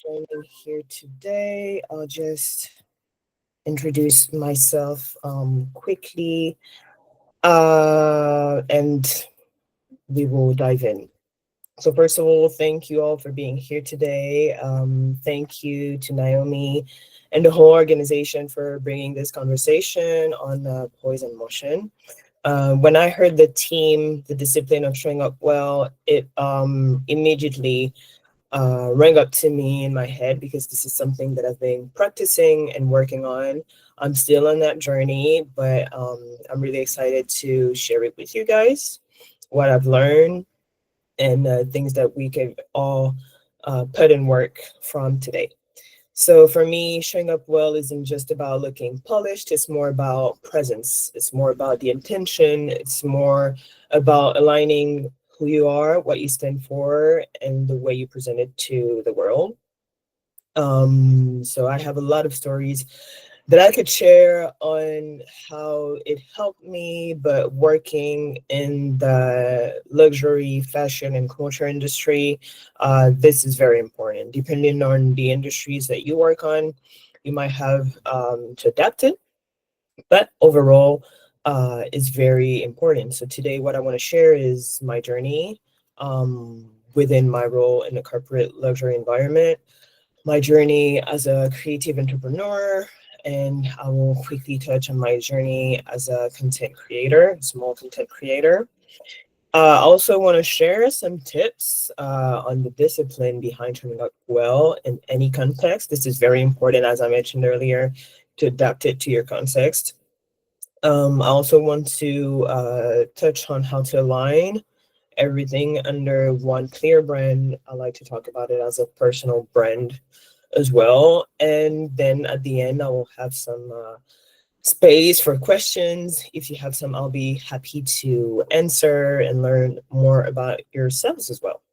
joining here today. I'll just introduce myself quickly and we will dive in. So, first of all, thank you all for being here today. Thank you to Naomi and the whole organization for bringing this conversation on Poise in Motion. When I heard the team, the discipline of showing up well, it immediately rang up to me in my head because this is something that I've been practicing and working on. I'm still on that journey, but I'm really excited to share it with you guys, what I've learned, and things that we could all put in work from today. So for me, showing up well isn't just about looking polished, it's more about presence. It's more about the intention. It's more about aligning who you are, what you stand for, and the way you present it to the world. So I have a lot of stories that I could share on how it helped me, but working in the luxury, fashion, and culture industry, this is very important. Depending on the industries that you work on, you might have to adapt it, but overall, is very important. So today, what I want to share is my journey within my role in the corporate luxury environment, my journey as a creative entrepreneur, and I will quickly touch on my journey as a content creator, small content creator. I also want to share some tips on the discipline behind showing up well in any context. This is very important, as I mentioned earlier, to adapt it to your context. I also want to touch on how to align everything under one clear brand. I like to talk about it as a personal brand as well. And then at the end, I will have some space for questions. If you have some, I'll be happy to answer and learn more about yourselves as well.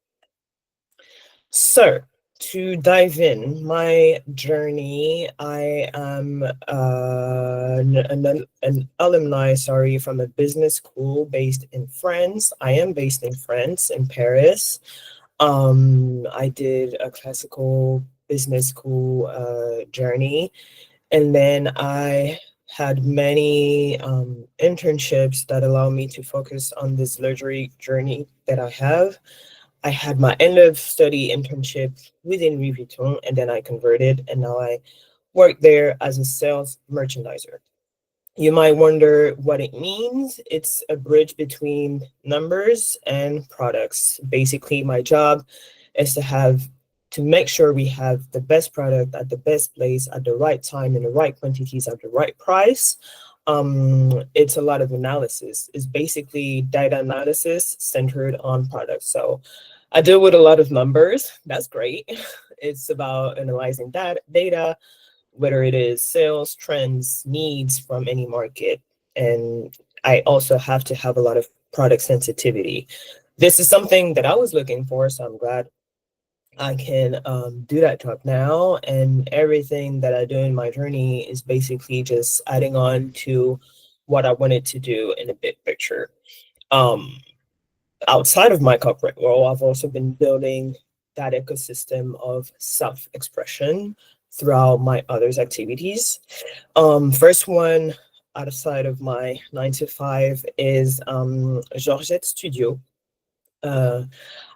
So, to dive in, my journey, I am an alumni, sorry, from a business school based in France. I am based in France, in Paris. I did a classical business school journey, and then I had many internships that allow me to focus on this luxury journey that I have. I had my end of study internship within Louis Vuitton, and then I converted, and now I work there as a sales merchandiser. You might wonder what it means. It's a bridge between numbers and products. Basically, my job is to make sure we have the best product at the best place at the right time in the right quantities at the right price. It's a lot of analysis. It's basically data analysis centered on products. So I deal with a lot of numbers. That's great. It's about analyzing that data, whether it is sales, trends, needs from any market. And I also have to have a lot of product sensitivity. This is something that I was looking for, so I'm glad I can do that job now. And everything that I do in my journey is basically just adding on to what I wanted to do in a big picture. Um, Outside of my corporate role, I've also been building that ecosystem of self-expression throughout my others activities. First one outside of my 9 to 5 is Georgette Studio. Uh,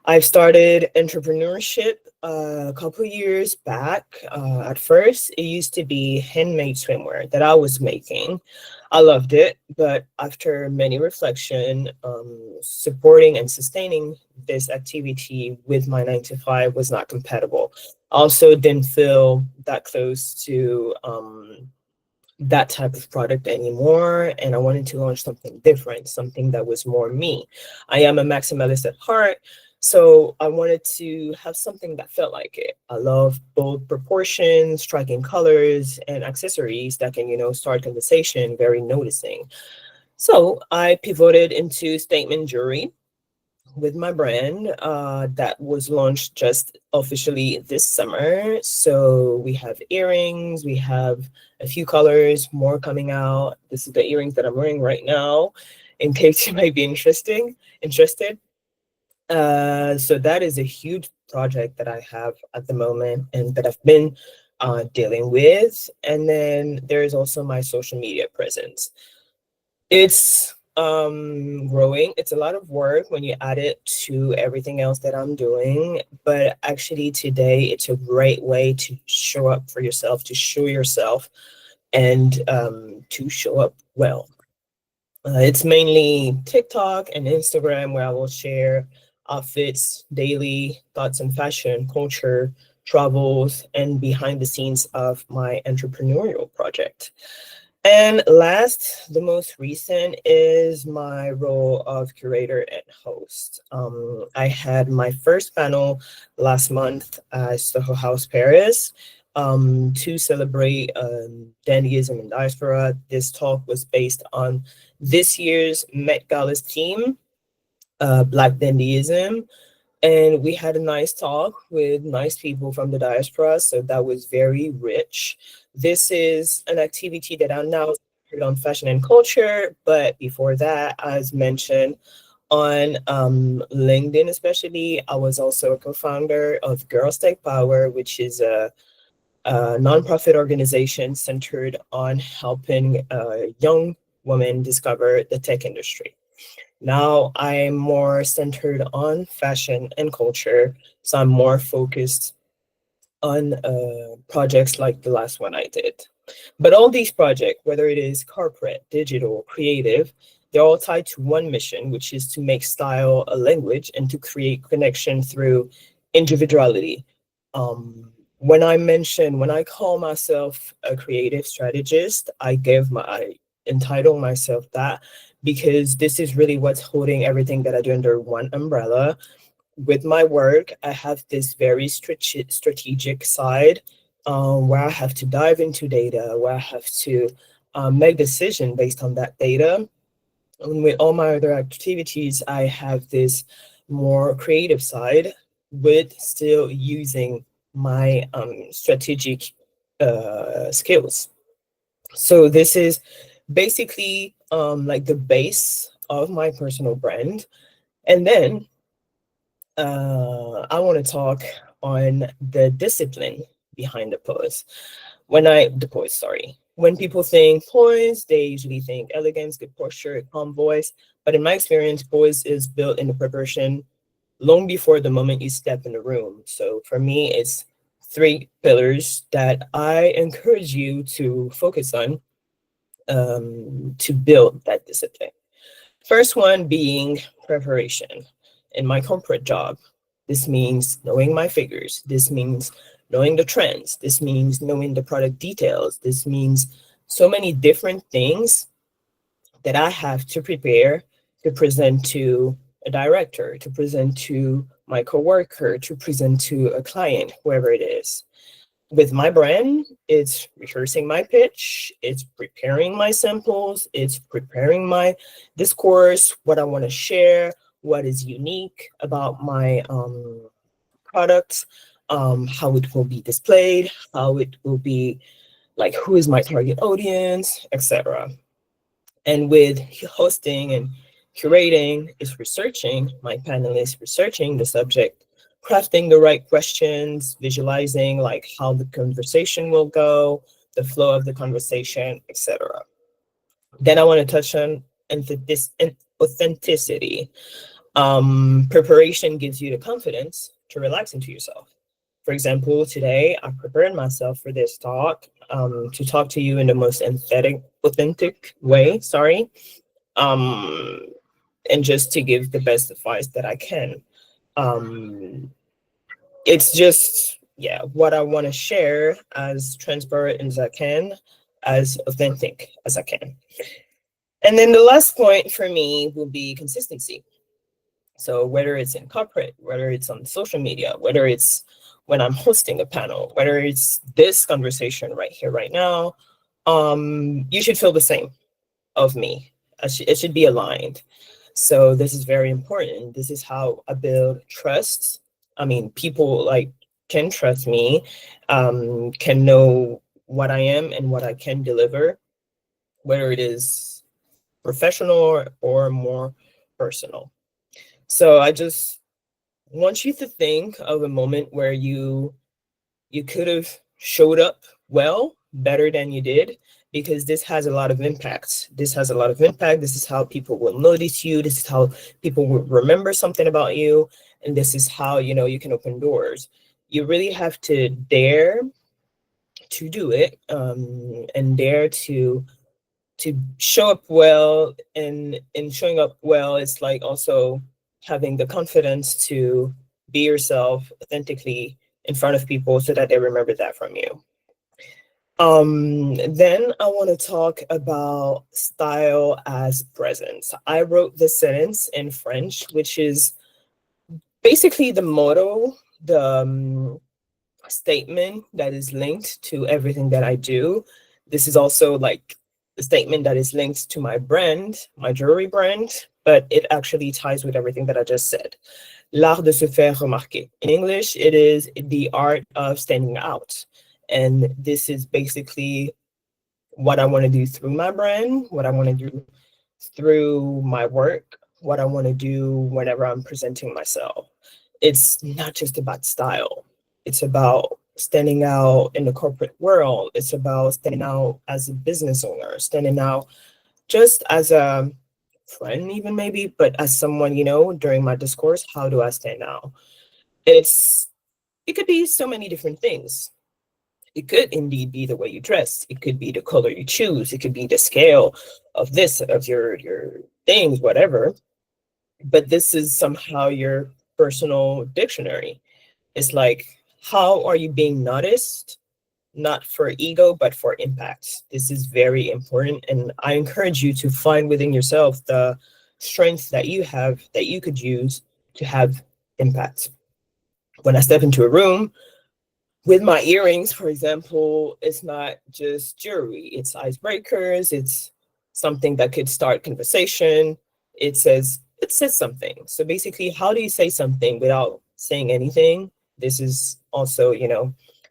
I've started entrepreneurship a couple years back. At first, it used to be handmade swimwear that I was making. I loved it, but after many reflection, supporting and sustaining this activity with my 9 to 5 was not compatible. Also, didn't feel that close to that type of product anymore, and I wanted to launch something different, something that was more me. I am a maximalist at heart, so I wanted to have something that felt like it. I love bold proportions, striking colors, and accessories that can, start conversation, very noticing. So I pivoted into statement jewelry with my brand that was launched just officially this summer. So we have earrings, we have a few colors, more coming out. This is the earrings that I'm wearing right now, in case you might be interested. So that is a huge project that I have at the moment and that I've been dealing with. And then there's also my social media presence. It's growing. It's a lot of work when you add it to everything else that I'm doing. But actually, today it's a great way to show up for yourself, to show yourself, and to show up well. It's mainly TikTok and Instagram where I will share outfits, daily thoughts on fashion, culture, travels, and behind the scenes of my entrepreneurial project. And last, the most recent is my role of curator and host. I had my first panel last month at Soho House Paris to celebrate dandyism in diaspora. This talk was based on this year's Met Gala's theme, Black Dandyism, and we had a nice talk with nice people from the diaspora, so that was very rich. This is an activity that I now started on fashion and culture, but before that, as mentioned, on LinkedIn especially, I was also a co-founder of Girls Tech Power, which is a nonprofit organization centered on helping young women discover the tech industry. Now I'm more centered on fashion and culture, so I'm more focused on projects like the last one I did. But all these projects, whether it is corporate, digital, creative, they're all tied to one mission, which is to make style a language and to create connection through individuality. When I call myself a creative strategist, I entitle myself that because this is really what's holding everything that I do under one umbrella. With my work, I have this very strategic side where I have to dive into data, where I have to make decision based on that data. And with all my other activities, I have this more creative side with still using my strategic skills. So this is basically like the base of my personal brand. And then I want to talk on the discipline behind the poise, sorry. When people think poise, they usually think elegance, good posture, calm voice. But in my experience, poise is built in the preparation long before the moment you step in the room. So for me, it's three pillars that I encourage you to focus on to build that discipline. First one being preparation. In my corporate job, this means knowing my figures. This means knowing the trends. This means knowing the product details. This means so many different things that I have to prepare to present to a director, to present to my coworker, to present to a client, whoever it is. With my brand, it's rehearsing my pitch, it's preparing my samples, it's preparing my discourse, what I want to share, what is unique about my product, how it will be displayed, how it will be like who is my target audience, etc. And with hosting and curating is researching, my panelists researching the subject, crafting the right questions, visualizing like how the conversation will go, the flow of the conversation, etc. Then I want to touch on authenticity. Preparation gives you the confidence to relax into yourself. For example, today I prepared myself for this talk to talk to you in the most authentic way. Sorry, um, and just to give the best advice that I can. Um, it's just, yeah, what I want to share as transparent as I can, as authentic as I can. And then the last point for me will be consistency. So whether it's in corporate, whether it's on social media, whether it's when I'm hosting a panel, whether it's this conversation right here, right now, you should feel the same of me. It should be aligned. So this is very important. This is how I build trust. I mean, people like can trust me, can know what I am and what I can deliver, whether it is professional or more personal. So I just want you to think of a moment where you could have showed up well, better than you did, because this has a lot of impact. This has a lot of impact. This is how people will notice you. This is how people will remember something about you. And this is how, you can open doors. You really have to dare to do it, and dare to show up well. And in showing up well, it's like also having the confidence to be yourself authentically in front of people so that they remember that from you. Then I want to talk about style as presence. I wrote this sentence in French, which is basically the motto, the statement that is linked to everything that I do. This is also like the statement that is linked to my brand, my jewelry brand, but it actually ties with everything that I just said. L'art de se faire remarquer. In English, it is the art of standing out. And this is basically what I want to do through my brand, what I want to do through my work, what I want to do whenever I'm presenting myself. It's not just about style. It's about standing out in the corporate world. It's about standing out as a business owner, standing out just as a friend, even maybe, but as someone, during my discourse, how do I stand out? It could be so many different things. It could indeed be the way you dress. It could be the color you choose. It could be the scale of this, of your things, whatever. But this is somehow your personal dictionary. It's like, how are you being noticed? Not for ego, but for impact. This is very important. And I encourage you to find within yourself the strengths that you have that you could use to have impact. When I step into a room, with my earrings, for example, it's not just jewelry, it's icebreakers, it's something that could start conversation. It says something. So basically, how do you say something without saying anything? This is also,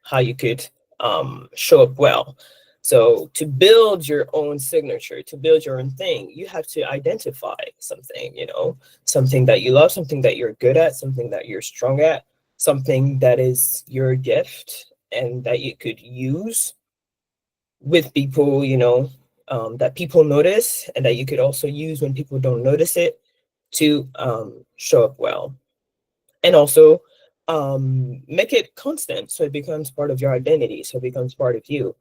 how you could show up well. So to build your own signature, to build your own thing, you have to identify something, something that you love, something that you're good at, something that you're strong at, something that is your gift and that you could use with people, that people notice, and that you could also use when people don't notice it to show up well. And also make it constant so it becomes part of your identity, so it becomes part of you.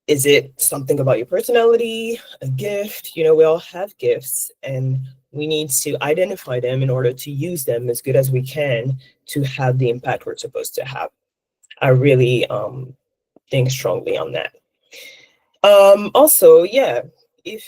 Is it something about your personality, a gift? We all have gifts, and we need to identify them in order to use them as good as we can to have the impact we're supposed to have. I really think strongly on that. Also, yeah, if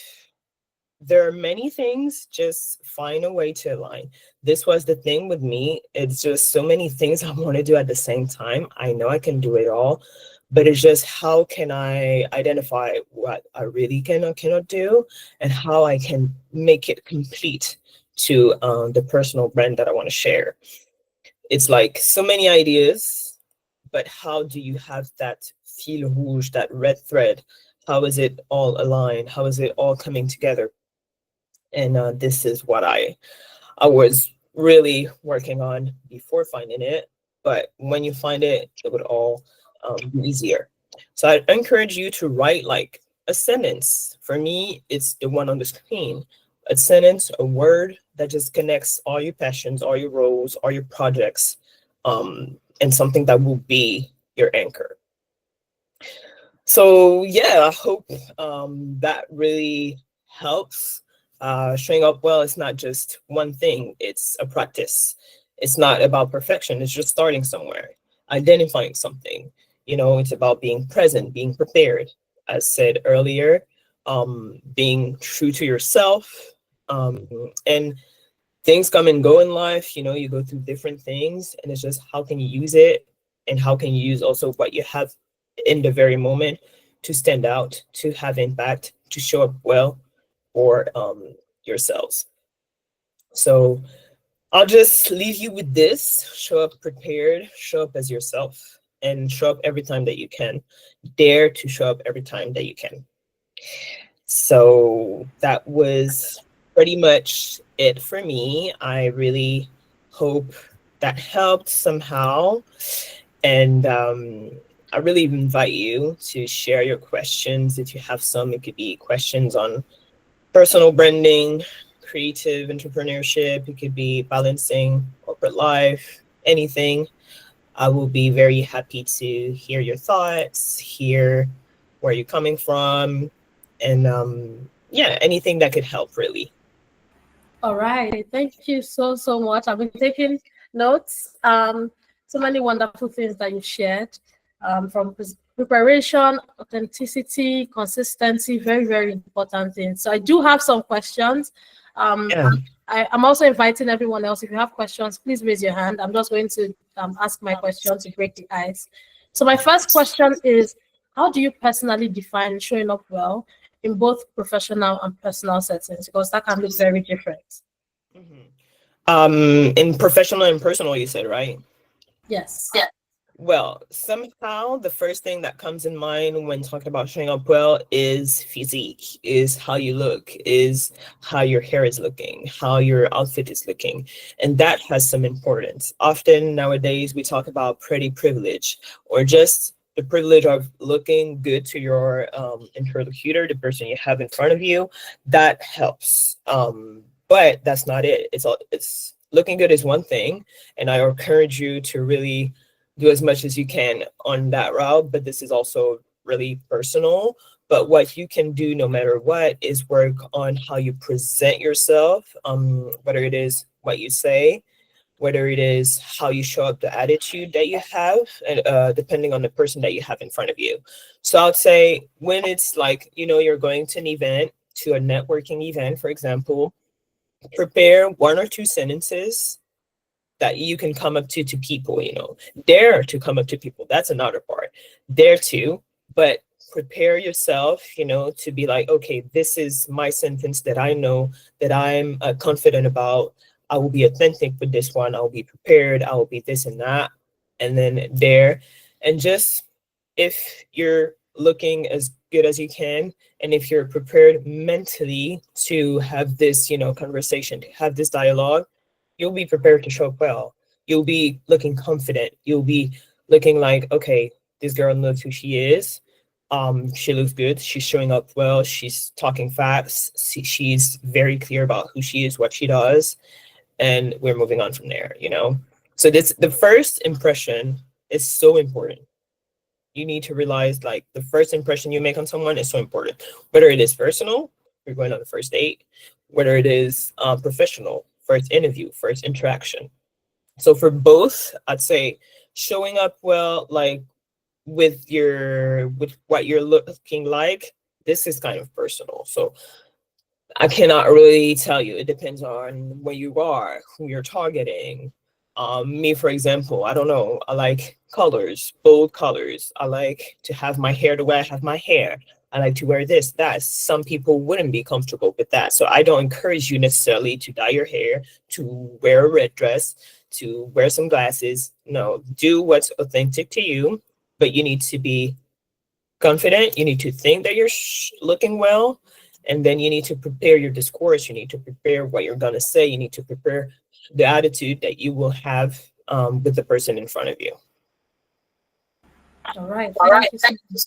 there are many things, just find a way to align. This was the thing with me. It's just so many things I want to do at the same time. I know I can do it all, but it's just how can I identify what I really can or cannot do, and how I can make it complete to the personal brand that I want to share. It's like so many ideas, but how do you have that fil rouge, that red thread? How is it all aligned? How is it all coming together? And this is what I was really working on before finding it. But when you find it, it would all be easier. So I encourage you to write like a sentence. For me, it's the one on the screen. A sentence, a word that just connects all your passions, all your roles, all your projects, and something that will be your anchor. So yeah, I hope that really helps. Showing up well is not just one thing, it's a practice. It's not about perfection, it's just starting somewhere, identifying something. It's about being present, being prepared, as said earlier, being true to yourself. And things come and go in life, you go through different things, and it's just how can you use it, and how can you use also what you have in the very moment to stand out, to have impact, to show up well for yourselves. So I'll just leave you with this: show up prepared, show up as yourself, and show up every time that you can. Dare to show up every time that you can. So that was pretty much it for me. I really Hope that helped somehow. And I really invite you to share your questions. If you have some, it could be questions on personal branding, creative entrepreneurship, it could be balancing corporate life, anything. I will be very happy to hear your thoughts, hear where you're coming from, and yeah, anything that could help really. All right. Thank you so much. I've been taking notes. So many wonderful things that you shared, from preparation, authenticity, consistency, very important things. So I do have some questions. Um, Yeah. I'm also inviting everyone else. If you have questions, please raise your hand. I'm just going to ask my question to break the ice. So my first question is, how do you personally define showing up well in both professional and personal settings? Because that can look very different. Mhm. In professional and personal, you said, right? Yes. Well, somehow the first thing that comes in mind when talking about showing up well is physique, is how you look, is how your hair is looking, how your outfit is looking. And that has some importance. Often nowadays we talk about pretty privilege or just the privilege of looking good to your interlocutor, the person you have in front of you. That helps. But that's not it. It's looking good is one thing. And I encourage you to really do as much as you can on that route, but this is also really personal. But what you can do no matter what is work on how you present yourself, whether it is what you say, whether it is how you show up, the attitude that you have, and depending on the person that you have in front of you. So I'd say when it's like, you're going to an event, to a networking event, for example, prepare one or two sentences that you can come up to people, dare to come up to people. That's another part. Dare to, but prepare yourself, to be like, okay, this is my sentence that I know that I'm confident about. I will be authentic with this one. I'll be prepared. I will be this and that. And then dare. And just if you're looking as good as you can, and if you're prepared mentally to have this, conversation, to have this dialogue, you'll be prepared to show up well. You'll be looking confident. You'll be looking like, okay, this girl knows who she is. She looks good. She's showing up well. She's talking facts. She's very clear about who she is, what she does, and we're moving on from there. So the first impression is so important. You need to realize like the first impression you make on someone is so important, whether it is personal, you're going on the first date, whether it is professional, first interview, first interaction. So for both, I'd say showing up well, like with what you're looking like, this is kind of personal. So I cannot really tell you. It depends on where you are, who you're targeting. Me, for example, I don't know. I like colors, bold colors. I like to have my hair the way I have my hair. I like to wear this, that. Some people wouldn't be comfortable with that. So I don't encourage you necessarily to dye your hair, to wear a red dress, to wear some glasses. No, do what's authentic to you, but you need to be confident. You need to think that you're looking well, and then you need to prepare your discourse. You need to prepare what you're going to say. You need to prepare the attitude that you will have with the person in front of you. All right. Thank you so much.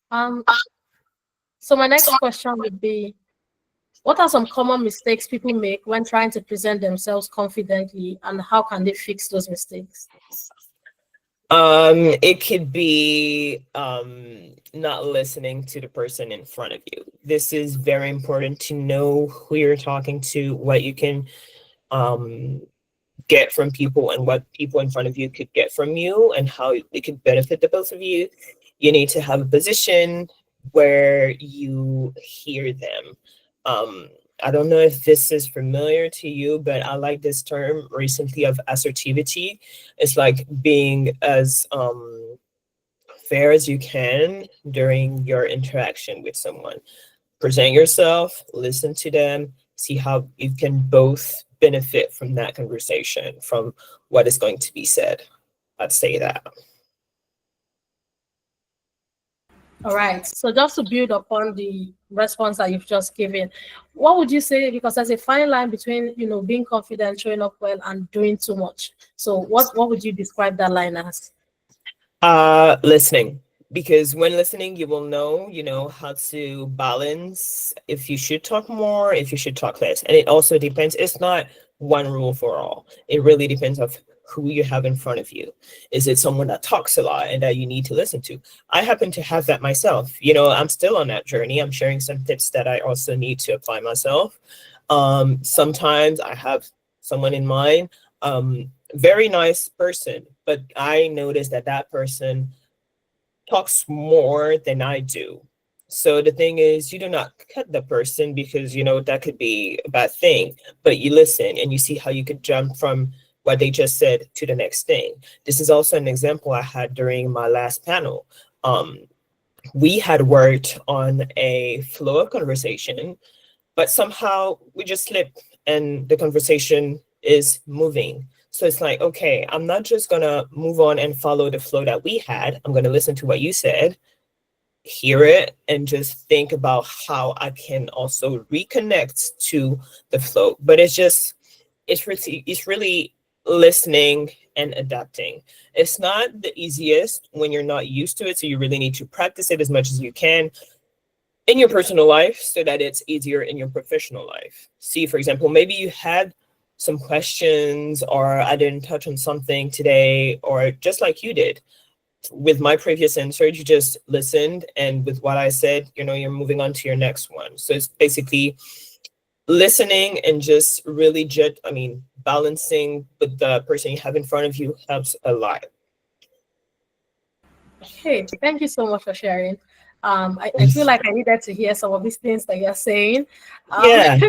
Um, so my next question would be, what are some common mistakes people make when trying to present themselves confidently, and how can they fix those mistakes? It could be not listening to the person in front of you. This is very important to know who you're talking to, what you can um get from people and what people in front of you could get from you and how it could benefit the both of you. You need to have a position where you hear them. Um, I don't know if this is familiar to you, but I like this term recently of assertivity. It's like being as fair as you can during your interaction with someone. Present yourself, listen to them, see how you can both benefit from that conversation, from what is going to be said. I'd say that. All right. So just to build upon the response that you've just given, what would you say? Because there's a fine line between, being confident, showing up well, and doing too much. So what would you describe that line as? Listening. Because when listening, you know how to balance if you should talk more, if you should talk less. And it also depends, it's not one rule for all. It really depends of who you have in front of you. Is it someone that talks a lot and that you need to listen to? I happen to have that myself. I'm still on that journey. I'm sharing some tips that I also need to apply myself. Sometimes I have someone in mind. Very nice person, but I noticed that that person talks more than I do. So the thing is, you do not cut the person because that could be a bad thing, but you listen and you see how you could jump from what they just said to the next thing. This is also an example I had during my last panel. Um, we had worked on a flow of conversation, but somehow we just slip and the conversation is moving. So it's like, okay, I'm not just gonna move on and follow the flow that we had. I'm gonna listen to what you said, hear it, and just think about how I can also reconnect to the flow. But it's really listening and adapting. It's not the easiest when you're not used to it, so you really need to practice it as much as you can in your personal life so that it's easier in your professional life. See, for example, maybe you had some questions or I didn't touch on something today, or just like you did with my previous answer, you just listened. And with what I said, you're moving on to your next one. So it's basically listening and just really balancing with the person you have in front of you helps a lot. Okay, thank you so much for sharing. I feel like I needed to hear some of these things that you're saying. Um, Yeah.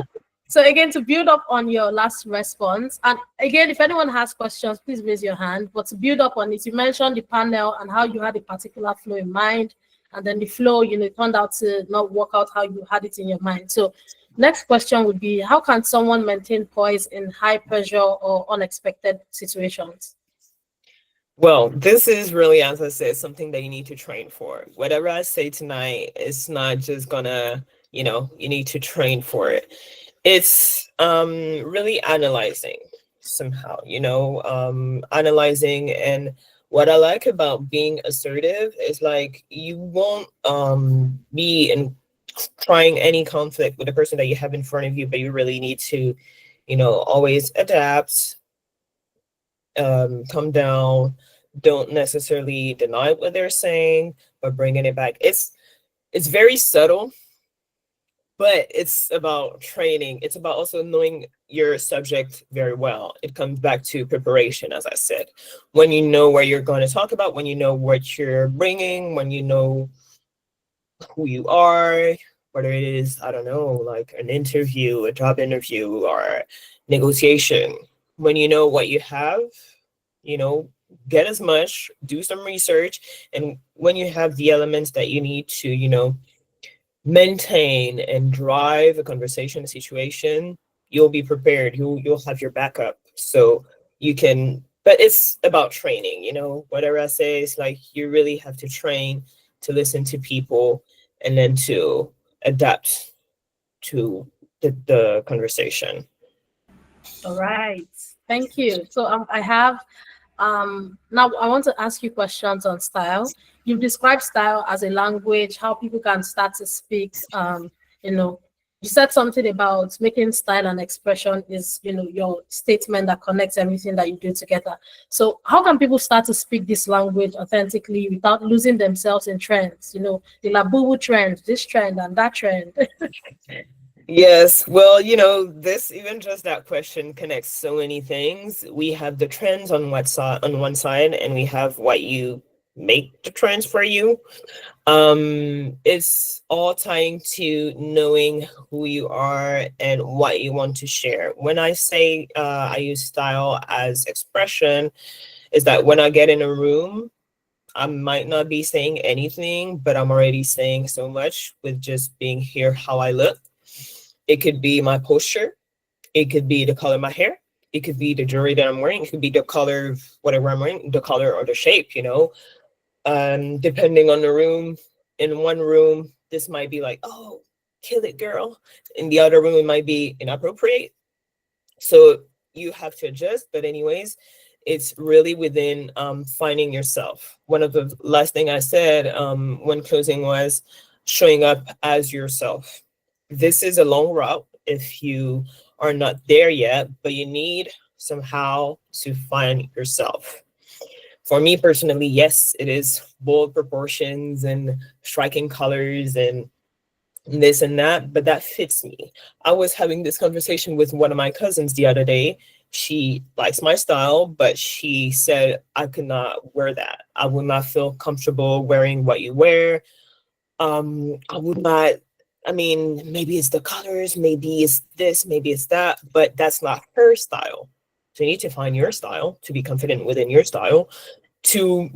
so again, to build up on your last response, and again, if anyone has questions, please raise your hand. But to build up on it, you mentioned the panel and how you had a particular flow in mind, and then the flow, turned out to not work out how you had it in your mind. So next question would be, how can someone maintain poise in high pressure or unexpected situations? Well, this is really, as I said, something that you need to train for. Whatever I say tonight, it's not just gonna, you need to train for it. It's really analyzing somehow, analyzing. And what I like about being assertive is like you won't be in trying any conflict with the person that you have in front of you, but you really need to, always adapt, come down, don't necessarily deny what they're saying, but bringing it back. It's very subtle, but it's about training. It's about also knowing your subject very well. It comes back to preparation, as I said. When you know where you're going to talk about, when you know what you're bringing, when you know who you are, whether it is, I don't know, like an interview, a job interview, or negotiation, when you know what you have, you know, get as much, do some research. And when you have the elements that you need to, maintain and drive a conversation, a situation, you'll be prepared. You'll have your backup. So you can, but it's about training, whatever I say is like you really have to train to listen to people and then to adapt to the conversation. All right. Thank you. So I have now I want to ask you questions on style. You've described style as a language, how people can start to speak. You know, you said something about making style and expression is, your statement that connects everything that you do together. So how can people start to speak this language authentically without losing themselves in trends? The labubu trend, this trend and that trend. Yes, well, this even just that question connects so many things. We have the trends on what side on one side, and we have what you make the trends for you. It's all tying to knowing who you are and what you want to share. When I say I use style as expression, is that when I get in a room, I might not be saying anything, but I'm already saying so much with just being here how I look. It could be my posture. It could be the color of my hair. It could be the jewelry that I'm wearing. It could be the color of whatever I'm wearing, the color or the shape, depending on the room. in one room, this might be like, oh, kill it, girl. In the other room, it might be inappropriate. So you have to adjust. But anyways, it's really within finding yourself. One of the last thing I said when closing was showing up as yourself. This is a long route if you are not there yet, but you need somehow to find yourself. For me personally, yes, it is bold proportions and striking colors and this and that, but that fits me. I was having this conversation with one of my cousins the other day. She likes my style, but she said I could not wear that. I would not feel comfortable wearing what you wear. I would not, I mean, maybe it's the colors, maybe it's this, maybe it's that, but that's not her style. So you need to find your style to be confident within your style to,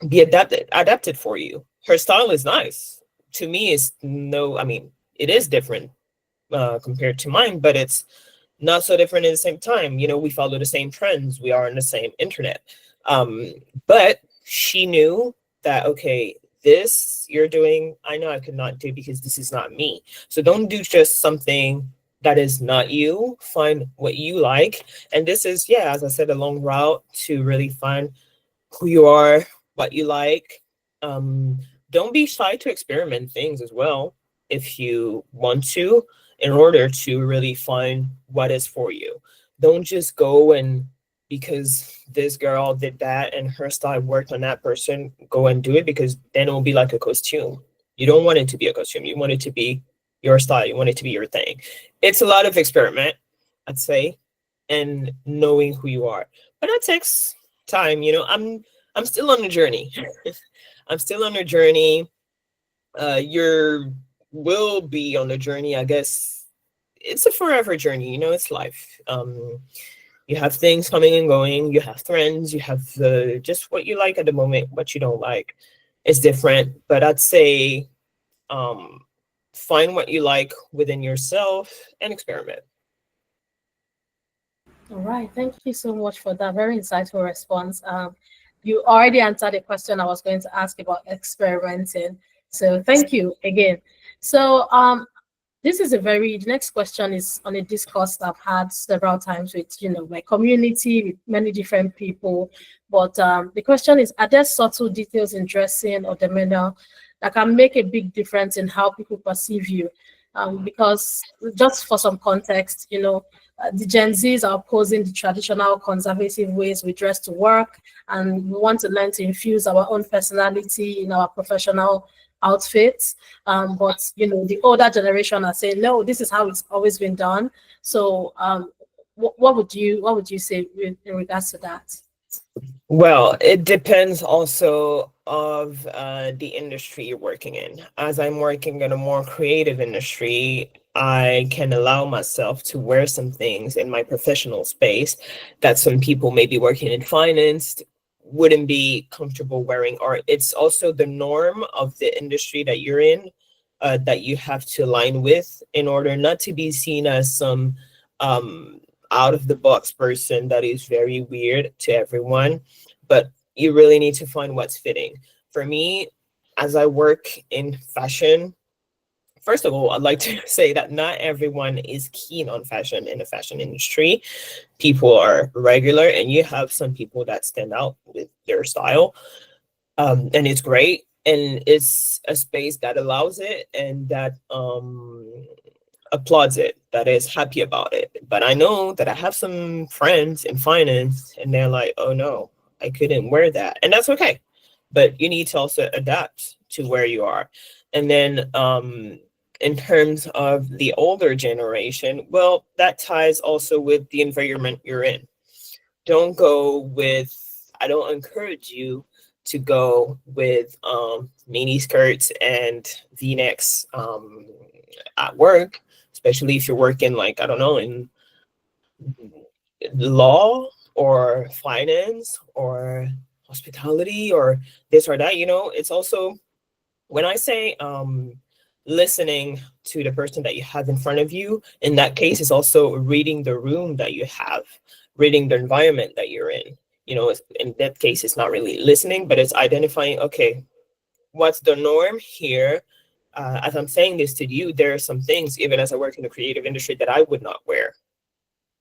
be adapted for you. Her style is nice. To me, it's no, I mean, it is different compared to mine, but it's not so different at the same time. We follow the same trends. We are on the same internet. Um, but she knew that, okay, this you're doing, I know I could not do because this is not me. So don't do just something that is not you. Find what you like. And this is, yeah, as I said, a long route to really find who you are, what you like. Um, don't be shy to experiment things as well if you want to, in order to really find what is for you. Don't just go and because this girl did that and her style worked on that person, go and do it because then it will be like a costume. You don't want it to be a costume. You want it to be your style. You want it to be your thing. It's a lot of experiment, I'd say, and knowing who you are. But that takes time. I'm still on the journey. I'm still on the journey. You will be on the journey, I guess. It's a forever journey, it's life. You have things coming and going, you have friends, you have just what you like at the moment, what you don't like. It's different, but I'd say um find what you like within yourself and experiment. All right. Thank you so much for that very insightful response. You already answered the question I was going to ask about experimenting. So thank you again. So this is the next question is on a discourse I've had several times with, my community, with many different people. But the question is, are there subtle details in dressing or demeanor that can make a big difference in how people perceive you? Because just for some context, the Gen Zs are opposing the traditional conservative ways we dress to work, and we want to learn to infuse our own personality in our professional outfits. But the older generation are saying, no, this is how it's always been done. So, what would you say in regards to that? Well, it depends also of the industry you're working in. As I'm working in a more creative industry, I can allow myself to wear some things in my professional space that some people maybe working in finance wouldn't be comfortable wearing. Or it's also the norm of the industry that you're in that you have to align with in order not to be seen as some um, out of the box person that is very weird to everyone, but you really need to find what's fitting. For me, as I work in fashion, first of all, I'd like to say that not everyone is keen on fashion in the fashion industry. People are regular, and you have some people that stand out with their style, and it's great. And it's a space that allows it and that applauds it, that is happy about it. But I know that I have some friends in finance and they're like, oh no, I couldn't wear that. And that's okay. But you need to also adapt to where you are. And then in terms of the older generation, well, that ties also with the environment you're in. Don't go with, I don't encourage you to go with mini skirts and V-necks at work, especially if you're working like, I don't know, in law or finance or hospitality or this or that. It's also, when I say listening to the person that you have in front of you, in that case is also reading the room that you have, reading the environment that you're in. In that case it's not really listening, but it's identifying, okay, what's the norm here. As I'm saying this to you, there are some things, even as I work in the creative industry, that I would not wear.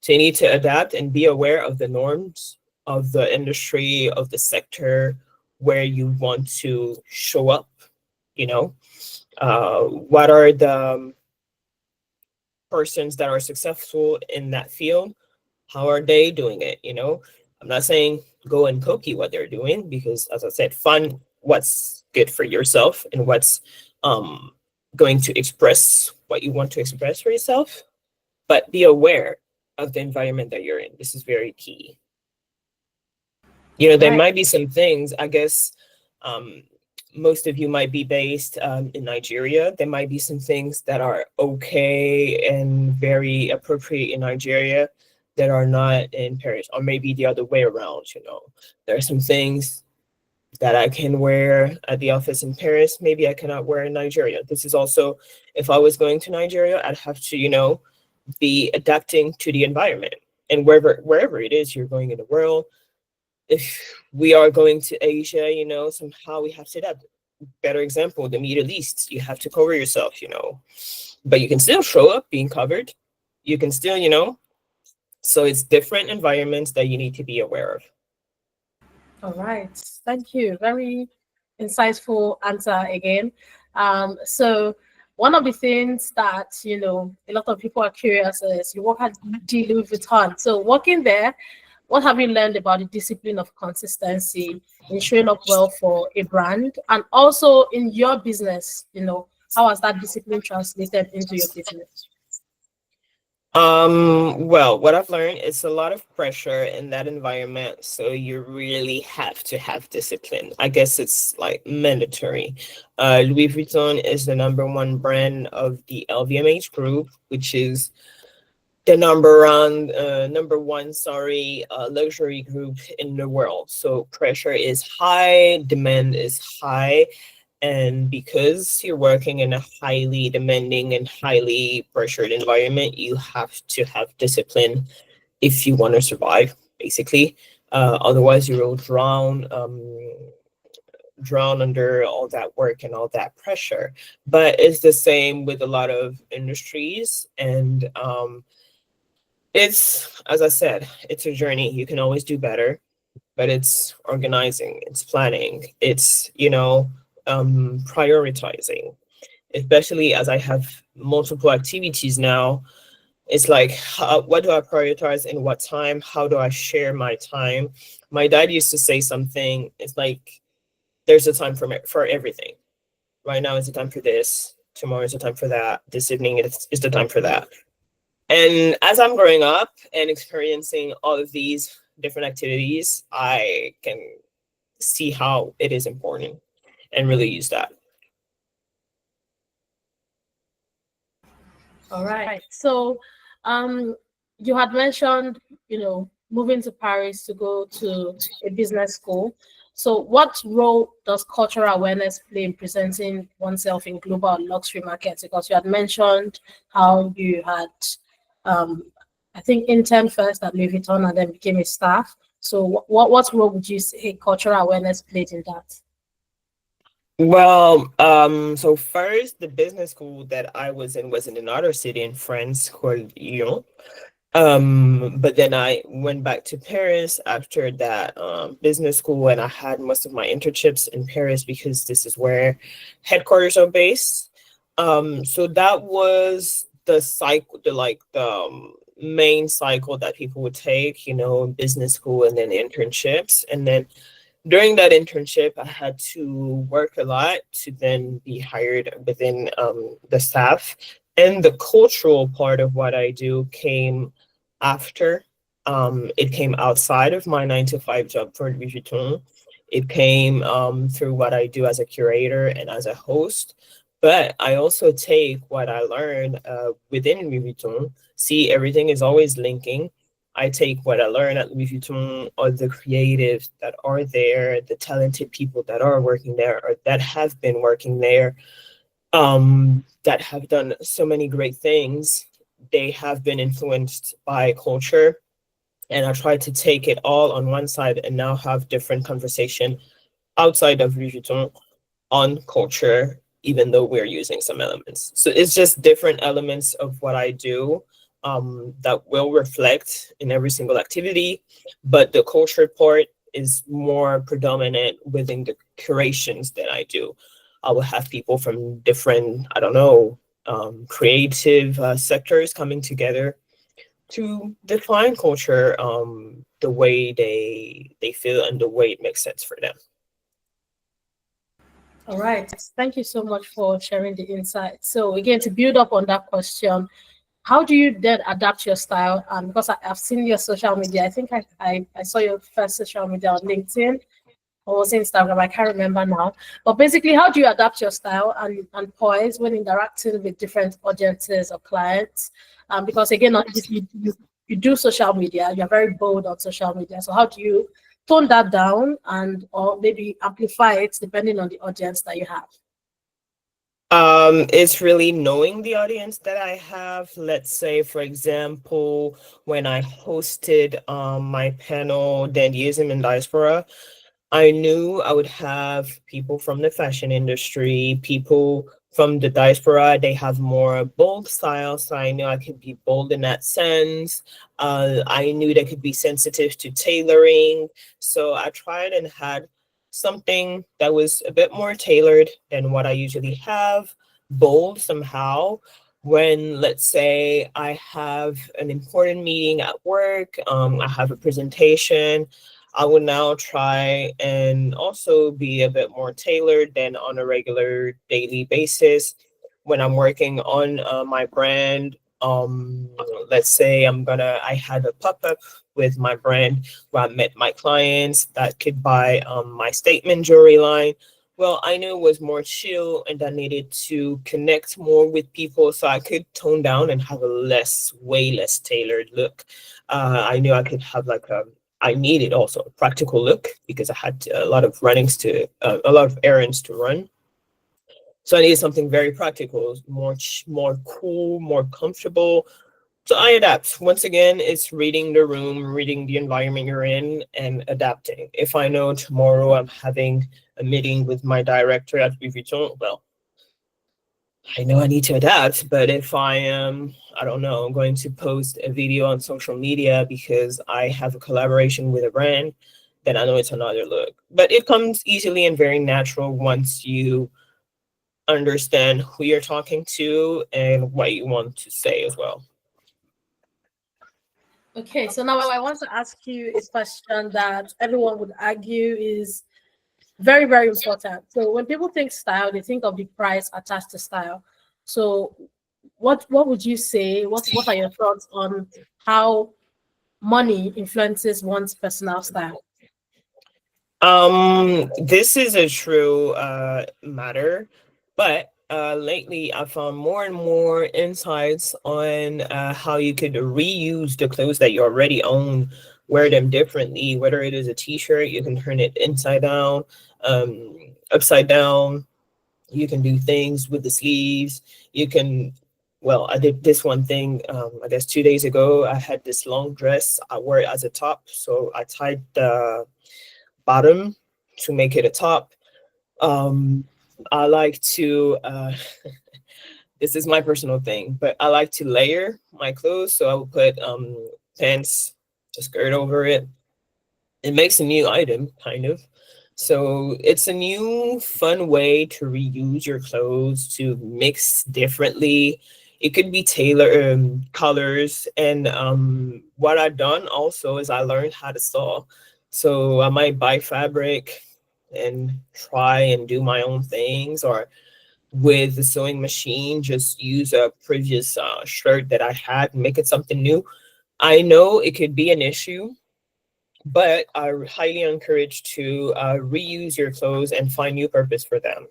So you need to adapt and be aware of the norms of the industry, of the sector where you want to show up, you know? What are the persons that are successful in that field? How are they doing it? I'm not saying go and copy what they're doing, because, as I said, find what's good for yourself and what's um, going to express what you want to express for yourself, but be aware of the environment that you're in. This is very key. There Right. might be some things, I guess, um, most of you might be based in Nigeria. There might be some things that are okay and very appropriate in Nigeria that are not in Paris, or maybe the other way around. There are some things that I can wear at the office in Paris, maybe I cannot wear in Nigeria. This is also, if I was going to Nigeria, I'd have to, be adapting to the environment. And wherever it is you're going in the world, if we are going to Asia, somehow we have to adapt. Better example, the Middle East, you have to cover yourself, but you can still show up being covered. You can still. So it's different environments that you need to be aware of. All right. Thank you. Very insightful answer again. So one of the things that a lot of people are curious is you work at D Louis Vuitton. So working there, what have you learned about the discipline of consistency in showing up well for a brand, and also in your business? How has that discipline translated into your business? Well, what I've learned is a lot of pressure in that environment, so you really have to have discipline. I guess it's like mandatory. Louis Vuitton is the number 1 brand of the LVMH group, which is the number 1, sorry, luxury group in the world. So pressure is high, demand is high, and because you're working in a highly demanding and highly pressured environment, you have to have discipline if you want to survive, basically. Otherwise, you will drown under all that work and all that pressure. But it's the same with a lot of industries, and it's, as I said, it's a journey. You can always do better, but it's organizing, it's planning, it's prioritizing. Especially as I have multiple activities now, it's like, what do I prioritize in what time? How do I share my time? My dad used to say something. It's like there's a time for everything. Right now is the time for this. Tomorrow is the time for that. This evening is the time for that. And as I'm growing up and experiencing all of these different activities, I can see how it is important and really use that. All right. So, um, you had mentioned, moving to Paris to go to a business school. So, what role does cultural awareness play in presenting oneself in global luxury markets? Because you had mentioned how you had, um, I think, interned first at Louis Vuitton and then became a staff. So, what role would you say cultural awareness played in that? Well, so first, the business school that I was in another city in France called Lyon. But then I went back to Paris after that business school, and I had most of my internships in Paris because this is where headquarters are based. So that was the cycle, the main cycle that people would take, business school and then internships. And then during that internship, I had to work a lot to then be hired within the staff. And the cultural part of what I do came after. It came outside of my 9 to 5 job for Louis Vuitton. It came through what I do as a curator and as a host. But I also take what I learned within Louis Vuitton. See, everything is always linking. I take what I learned at Louis Vuitton, or the creatives that are there, the talented people that are working there or that have been working there, that have done so many great things. They have been influenced by culture. And I try to take it all on one side and now have different conversation outside of Louis Vuitton on culture, even though we're using some elements. So it's just different elements of what I do that will reflect in every single activity, but the culture part is more predominant within the curations that I do. I will have people from different, I don't know, creative sectors coming together to define culture the way they feel and the way it makes sense for them. All right. Thank you so much for sharing the insight. So again, to build up on that question, how do you then adapt your style? Because I've seen your social media. I think I saw your first social media on LinkedIn or was Instagram. I can't remember now. But basically, how do you adapt your style and poise when interacting with different audiences or clients? Because again, you do social media. You're very bold on social media. So how do you tone that down and or maybe amplify it depending on the audience that you have? It's really knowing the audience that I have. Let's say, for example, when I hosted my panel, Dandyism in Diaspora, I knew I would have people from the fashion industry, people from the diaspora. They have more bold styles, so I knew I could be bold in that sense. I knew they could be sensitive to tailoring, so I tried and had something that was a bit more tailored than what I usually have, bold somehow. When, let's say, I have an important meeting at work, I have a presentation, I would now try and also be a bit more tailored than on a regular daily basis when I'm working on my brand. Let's say I had a pop up with my brand where I met my clients that could buy my statement jewelry line. Well, I knew it was more chill and I needed to connect more with people so I could tone down and have a way less tailored look. I knew I could have like I needed also a practical look because I had a lot of a lot of errands to run. So I needed something very practical, more cool, more comfortable. So I adapt. Once again, it's reading the room, reading the environment you're in, and adapting. If I know tomorrow I'm having a meeting with my director at Louis Vuitton, well, I know I need to adapt, but if I am, I don't know, going to post a video on social media because I have a collaboration with a brand, then I know it's another look. But it comes easily and very natural once you understand who you're talking to and what you want to say as well. Okay, so now I want to ask you a question that everyone would argue is very, very important. So when people think style, they think of the price attached to style. So what would you say? What are your thoughts on how money influences one's personal style? This is a true matter, but lately I found more and more insights on how you could reuse the clothes that you already own, wear them differently. Whether it is a t-shirt, you can turn it inside down, upside down. You can do things with the sleeves. You can, well, I did this one thing. I guess 2 days ago, I had this long dress. I wore it as a top, so I tied the bottom to make it a top. Um, I like to, this is my personal thing, but I like to layer my clothes. So I will put pants, a skirt over it. It makes a new item, kind of. So it's a new fun way to reuse your clothes, to mix differently. It could be tailor colors. And what I've done also is I learned how to sew. So I might buy fabric and try and do my own things, or with the sewing machine, just use a previous shirt that I had and make it something new. I know it could be an issue, but I highly encourage to reuse your clothes and find new purpose for them.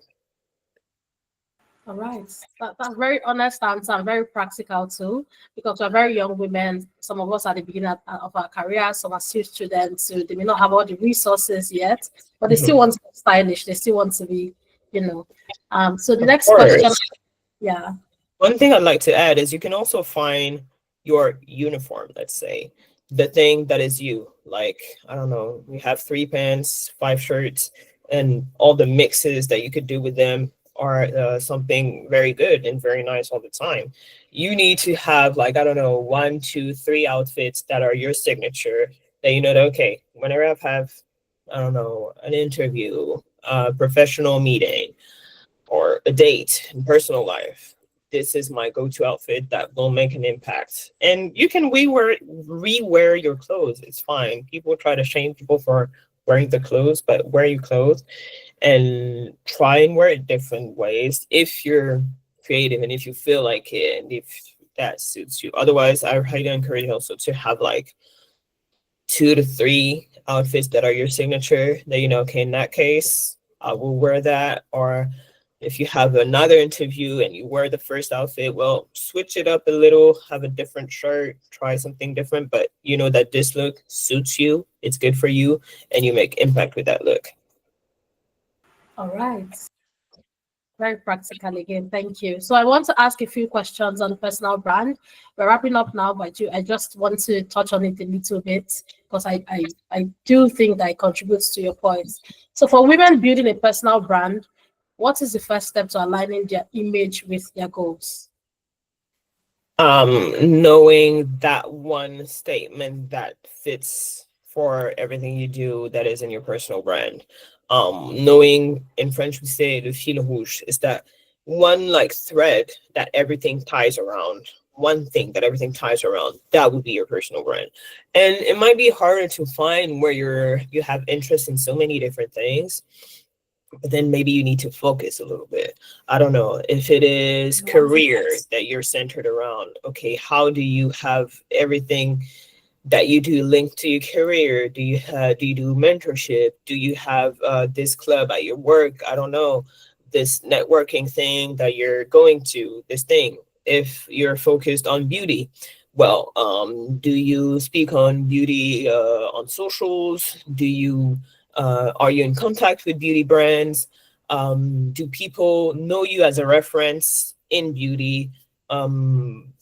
All right. That's very honest answer and very practical too, because we're very young women. Some of us at the beginning of our career, some are still students, so they may not have all the resources yet, but they still Mhm. want to be stylish. They still want to be, you know. So the Of next question, course. yeah. One thing I'd like to add is you can also find your uniform, let's say, the thing that is you. Like, I don't know, we have three pants, five shirts, and all the mixes that you could do with them are something very good and very nice all the time. You need to have like, I don't know, one, two, three outfits that are your signature, that you know that, okay, whenever I have, I don't know, an interview, a professional meeting, or a date in personal life, this is my go-to outfit that will make an impact. And you can rewear your clothes. It's fine. People try to shame people for wearing the clothes, but wear your clothes and try and wear it different ways if you're creative and if you feel like it and if that suits you. Otherwise, I highly encourage also to have like two to three outfits that are your signature that you know, okay, in that case, I will wear that. Or if you have another interview and you wear the first outfit, well, switch it up a little, have a different shirt, try something different, but you know that this look suits you, it's good for you, and you make impact with that look. All right. Very practical again. Thank you. So I want to ask a few questions on personal brand. We're wrapping up now, but I just want to touch on it a little bit because I do think that it contributes to your points. So for women building a personal brand, what is the first step to aligning their image with their goals? Knowing that one statement that fits for everything you do that is in your personal brand. Knowing, in French we say le fil rouge, is that one like thread that everything ties around, one thing that everything ties around, that would be your personal brand. And it might be harder to find where you have interest in so many different things, but then maybe you need to focus a little bit. I don't know if it is career that you're centered around. Okay, how do you have everything that you do linked to your career? Do you do mentorship? Do you have this club at your work? I don't know, this networking thing that you're going to, this thing. If you're focused on beauty, well, do you speak on beauty on socials? Do you are you in contact with beauty brands? Do people know you as a reference in beauty? Um,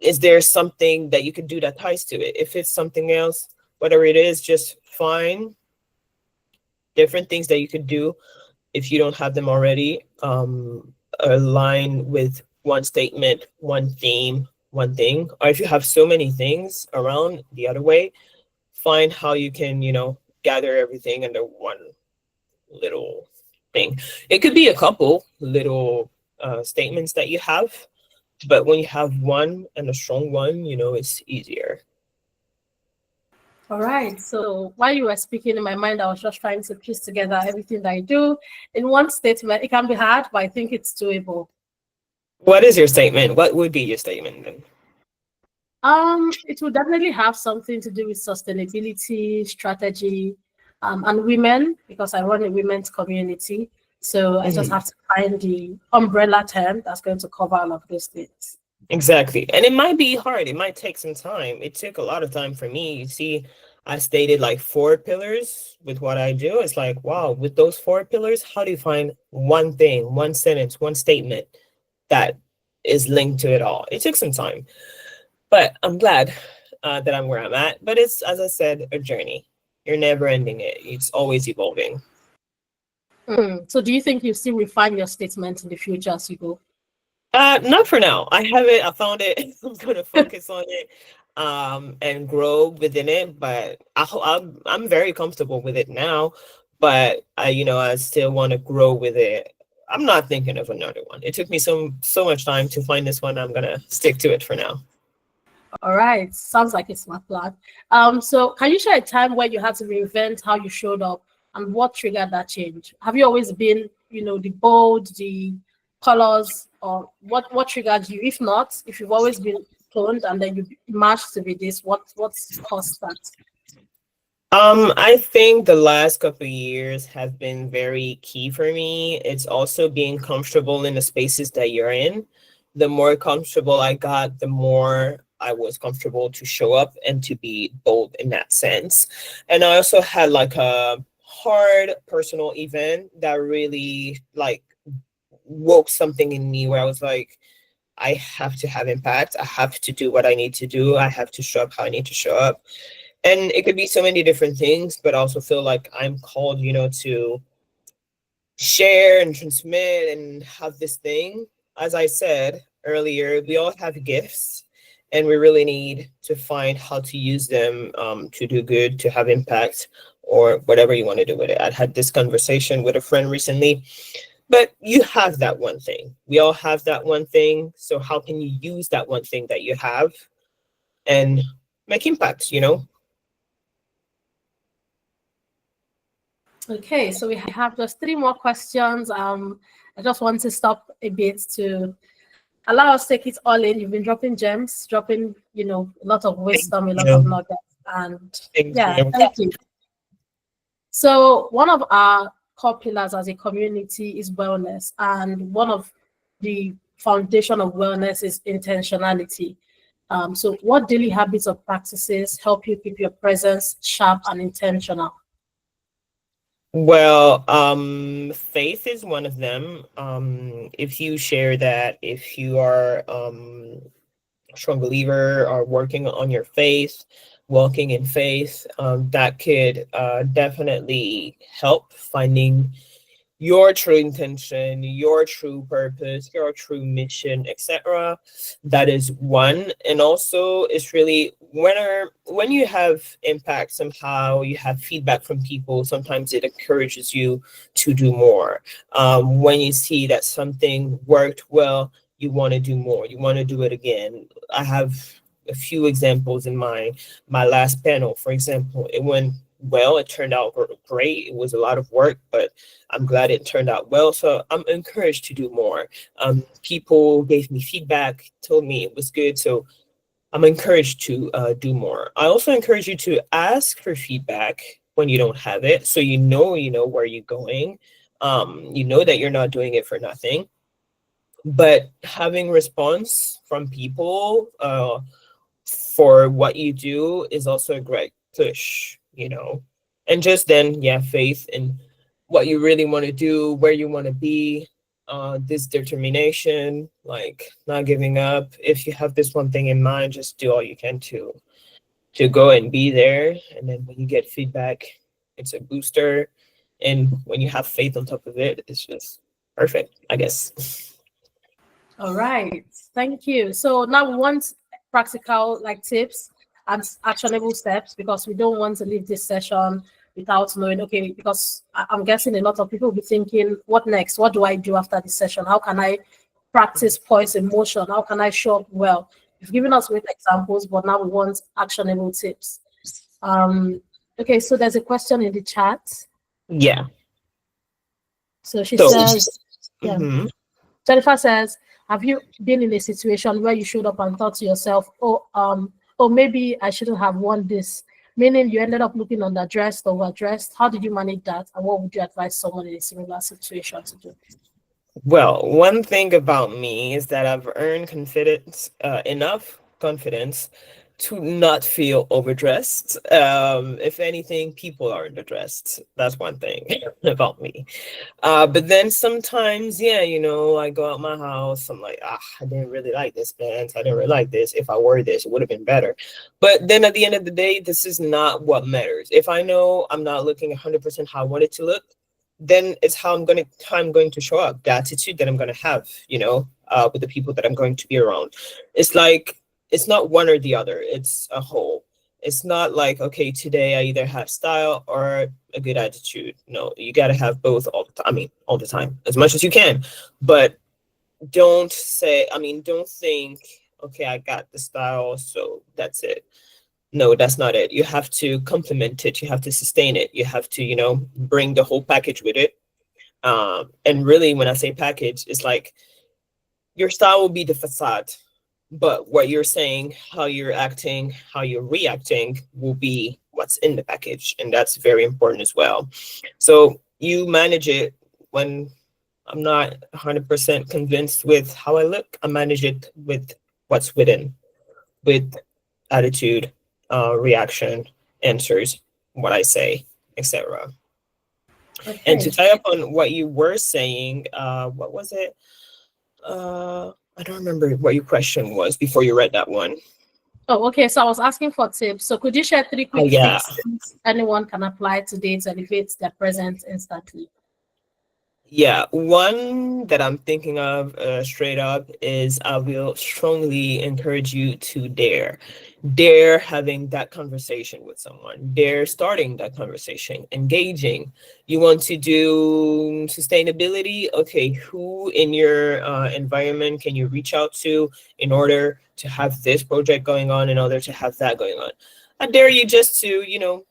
is there something that you could do that ties to it? If it's something else, whatever it is, just find different things that you could do if you don't have them already. Align with one statement, one theme, one thing. Or if you have so many things around the other way, find how you can, you know, gather everything under one little thing. It could be a couple little statements that you have, but when you have one and a strong one, you know, it's easier. All right. So while you were speaking in my mind, I was just trying to piece together everything that I do in one statement. It can be hard, but I think it's doable. What is your statement? What would be your statement then? It will definitely have something to do with sustainability, strategy, and women, because I run a women's community. So I just Mhm. have to find the umbrella term that's going to cover all of those things. Exactly. And it might be hard. It might take some time. It took a lot of time for me. You see, I stated like four pillars with what I do. It's like, wow, with those four pillars, how do you find one thing, one sentence, one statement that is linked to it all? It took some time, but I'm glad that I'm where I'm at. But it's, as I said, a journey. You're never ending it. It's always evolving. So do you think you still refine your statement in the future as you go? Not for now. I have it. I found it. I'm gonna focus on it, and grow within it. But I'm very comfortable with it now. But you know, I still want to grow with it. I'm not thinking of another one. It took me so much time to find this one. I'm gonna stick to it for now. All right, sounds like a smart plan. So can you share a time where you had to reinvent how you showed up and what triggered that change? Have you always been, the bold, the colors, or what triggered you? If not, if you've always been toned and then you emerged to be this, what's caused that? I think the last couple of years have been very key for me. It's also being comfortable in the spaces that you're in. The more comfortable I got, the more I was comfortable to show up and to be bold in that sense. And I also had like a hard personal event that really like woke something in me where I was like, I have to have impact. I have to do what I need to do. I have to show up how I need to show up. And it could be so many different things, but I also feel like I'm called, you know, to share and transmit and have this thing. As I said earlier, we all have gifts, and we really need to find how to use them, to do good, to have impact, or whatever you want to do with it. I had this conversation with a friend recently, but you have that one thing. We all have that one thing. So how can you use that one thing that you have and make impact, you know? Okay, so we have just three more questions. I just want to stop a bit to allow us to take it all in. You've been dropping gems, dropping, a lot of Thank wisdom, a lot of you. nuggets, and Thank yeah, you. thank you. So one of our core pillars as a community is wellness, and one of the foundation of wellness is intentionality. So what daily habits or practices help you keep your presence sharp and intentional? Well, faith is one of them. If you share that, if you are a strong believer or working on your faith, walking in faith, that could definitely help finding your true intention, your true purpose, your true mission, etc. That is one. And also it's really when you have impact somehow, you have feedback from people, sometimes it encourages you to do more. When you see that something worked well, you want to do more, you want to do it again. I have a few examples in mind. My last panel, for example, it went well, it turned out great. It was a lot of work, but I'm glad it turned out well. So I'm encouraged to do more. People gave me feedback, told me it was good. So I'm encouraged to do more. I also encourage you to ask for feedback when you don't have it. So you know where you're going. You know that you're not doing it for nothing. But having response from people for what you do is also a great push, you know. And just then, yeah, faith in what you really want to do, where you want to be, this determination, like not giving up. If you have this one thing in mind, just do all you can to go and be there. And then when you get feedback, it's a booster. And when you have faith on top of it, it's just perfect, I guess. All right, thank you. So now we want practical like tips and actionable steps because we don't want to leave this session without knowing. Okay, because I'm guessing a lot of people will be thinking, what next? What do I do after this session? How can I practice poise emotion? How can I show up well? You've given us great examples, but now we want actionable tips. Um, okay, so there's a question in the chat. Yeah. So she So, says, yeah. mhm. Jennifer says, have you been in a situation where you showed up and thought to yourself, oh, maybe I shouldn't have worn this? Meaning you ended up looking underdressed, overdressed. How did you manage that? And what would you advise someone in a similar situation to do? Well, one thing about me is that I've earned confidence, enough confidence to not feel overdressed. If anything, people are underdressed. That's one thing about me. But then sometimes, yeah, I go out my house. I'm like, I didn't really like this pants. I didn't really like this. If I wore this, it would have been better. But then at the end of the day, this is not what matters. If I know I'm not looking 100% how I want it to look, then it's how I'm going to show up, the attitude that I'm going to have, with the people that I'm going to be around. It's like it's not one or the other, it's a whole. It's not like, okay, today I either have style or a good attitude. No, you got to have both all the time. I mean, all the time, as much as you can. But don't think, okay, I got the style, so that's it. No, that's not it. You have to complement it. You have to sustain it. You have to, bring the whole package with it. And really, when I say package, it's like your style will be the facade, but what you're saying, how you're acting, how you're reacting will be what's in the package. And that's very important as well. So you manage it. When I'm not 100% convinced with how I look, I manage it with what's within, with attitude, reaction, answers, what I say, etc. And to Okay. tie up on what you were saying, what was it? I don't remember what your question was before you read that one. Oh, okay. So I was asking for tips. So could you share three Oh quick yeah. fixes anyone can apply today to elevate their presence instantly? Yeah, one that I'm thinking of straight up is I will strongly encourage you to dare having that conversation with someone, dare starting that conversation, engaging. You want to do sustainability? Okay, who in your environment can you reach out to in order to have this project going on, in order to have that going on? I dare you just to,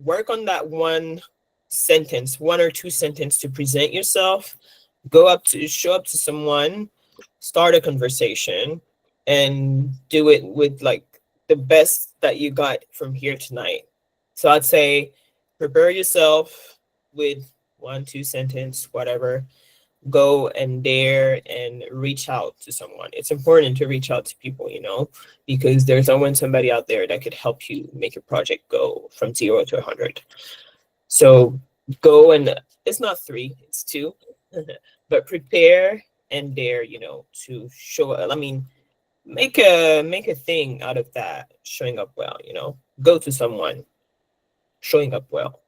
work on that one sentence, one or two sentence to present yourself, show up to someone, start a conversation, and do it with like the best that you got from here tonight. So I'd say prepare yourself with one, two sentence, whatever. Go and dare and reach out to someone. It's important to reach out to people, because there's always somebody out there that could help you make your project go from 0 to 100. So go, and it's not three, it's two, but prepare and dare, to show up. I mean, make a thing out of that, showing up well, go to someone, showing up well.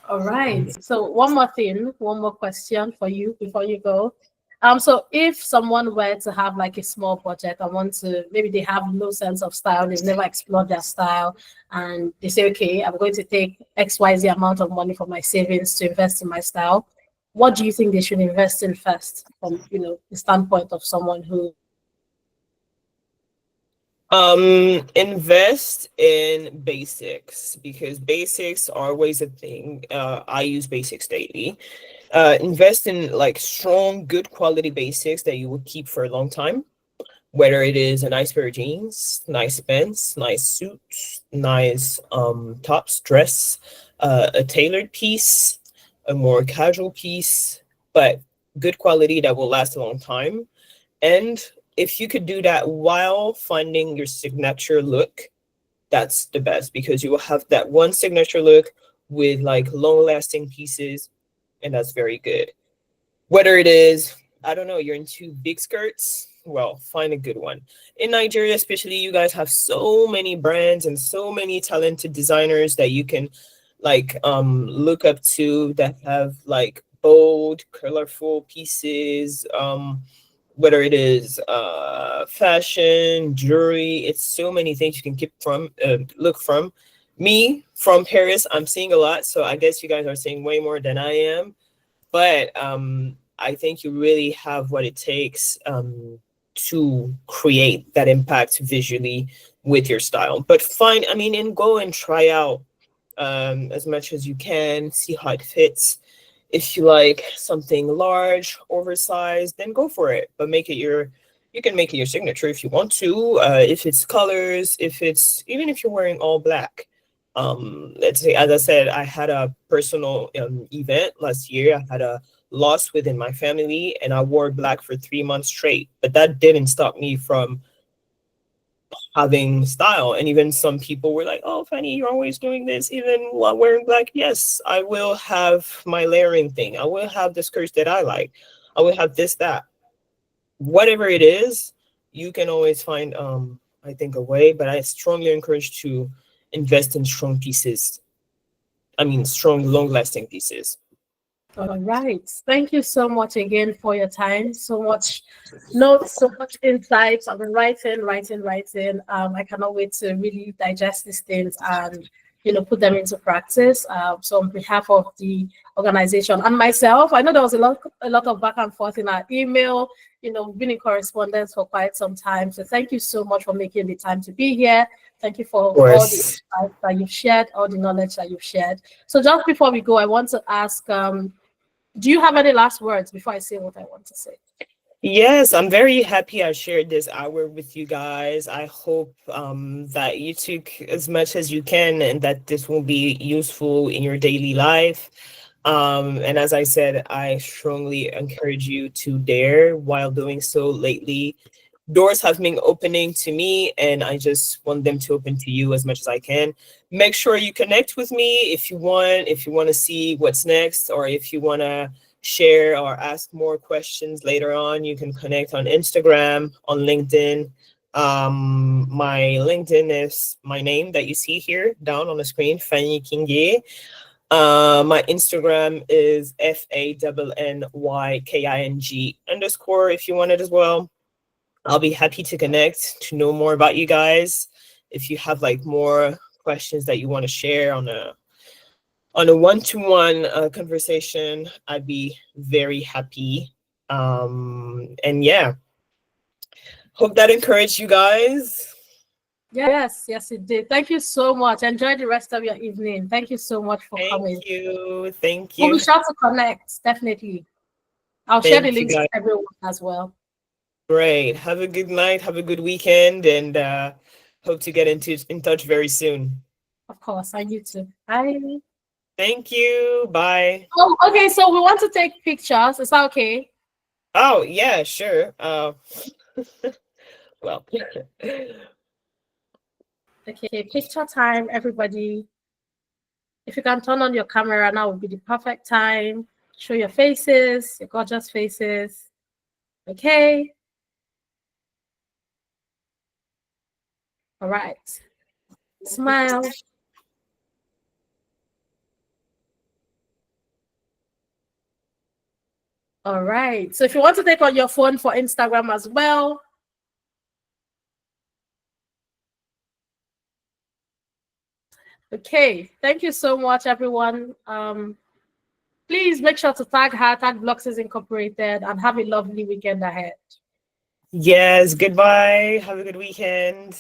All right. So one more thing, one more question for you before you go. So if someone were to have like a small budget and want to, maybe they have no sense of style, they've never explored their style, and they say, okay, I'm going to take XYZ amount of money from my savings to invest in my style. What do you think they should invest in first from, the standpoint of someone who Invest in basics, because basics are always a thing. I use basics daily. Invest in like strong, good quality basics that you will keep for a long time, whether it is a nice pair of jeans, nice pants, nice suits, nice tops, dress, a tailored piece, a more casual piece, but good quality that will last a long time. And if you could do that while finding your signature look, that's the best, because you will have that one signature look with like long lasting pieces, and that's very good. Whether it is, I don't know, you're into big skirts, well, find a good one. In Nigeria, especially, you guys have so many brands and so many talented designers that you can like look up to, that have like bold, colorful pieces. Whether it is fashion, jewelry, it's so many things you can keep from look from. Me from Paris, I'm seeing a lot, so I guess you guys are seeing way more than I am, but I think you really have what it takes to create that impact visually with your style. But find, I mean, and go and try out as much as you can, see how it fits. If you like something large, oversized, then go for it. But you can make it your signature if you want to. If it's colors, if it's, even if you're wearing all black. Let's say, as I said, I had a personal event last year. I had a loss within my family, and I wore black for 3 months straight. But that didn't stop me from having style. And even some people were like, "Oh, Fanny, you're always doing this, even while wearing black." Yes, I will have my layering thing. I will have the skirts that I like. I will have this, that. Whatever it is, you can always find, I think, a way. But I strongly encourage to invest in strong pieces. I mean, strong, long-lasting pieces. All right. Thank you so much again for your time. So much notes, so much insights. I've been writing, writing, writing. I cannot wait to really digest these things and put them into practice. So on behalf of the organization and myself, I know there was a lot of back and forth in our email. We've been in correspondence for quite some time. So thank you so much for making the time to be here. Thank you Of for all the course. insights that you've shared, all the knowledge that you've shared. So just before we go, I want to ask, do you have any last words before I say what I want to say? Yes, I'm very happy I shared this hour with you guys. I hope that you took as much as you can, and that this will be useful in your daily life. And as I said, I strongly encourage you to dare while doing so. Lately, doors have been opening to me, and I just want them to open to you as much as I can. Make sure you connect with me if you want to see what's next, or if you want to share or ask more questions later on. You can connect on Instagram, on LinkedIn. My LinkedIn is my name that you see here down on the screen, Fanny Kingué. My Instagram is FANNYKING_ if you want it as well. I'll be happy to connect to know more about you guys. If you have like more questions that you want to share on a one-to-one conversation, I'd be very happy. And yeah, hope that encouraged you guys. Yes, yes, it did. Thank you so much. Enjoy the rest of your evening. Thank you so much for coming. Thank We'll be you, sure to connect, definitely. I'll share the thank you links to guys. everyone as well. Great. Have a good night. Have a good weekend, and hope to get in touch very soon. Of course, and you too. Bye. Thank you. Bye. Oh, okay. So we want to take pictures. Is that okay? Oh yeah, sure. Well. Okay, picture time, everybody. If you can turn on your camera, now would be the perfect time. Show your faces, your gorgeous faces. Okay. All right. Smile. All right. So if you want to take on your phone for Instagram as well. Okay. Thank you so much, everyone. Please make sure to tag #Bloxes Incorporated and have a lovely weekend ahead. Yes, goodbye. Have a good weekend.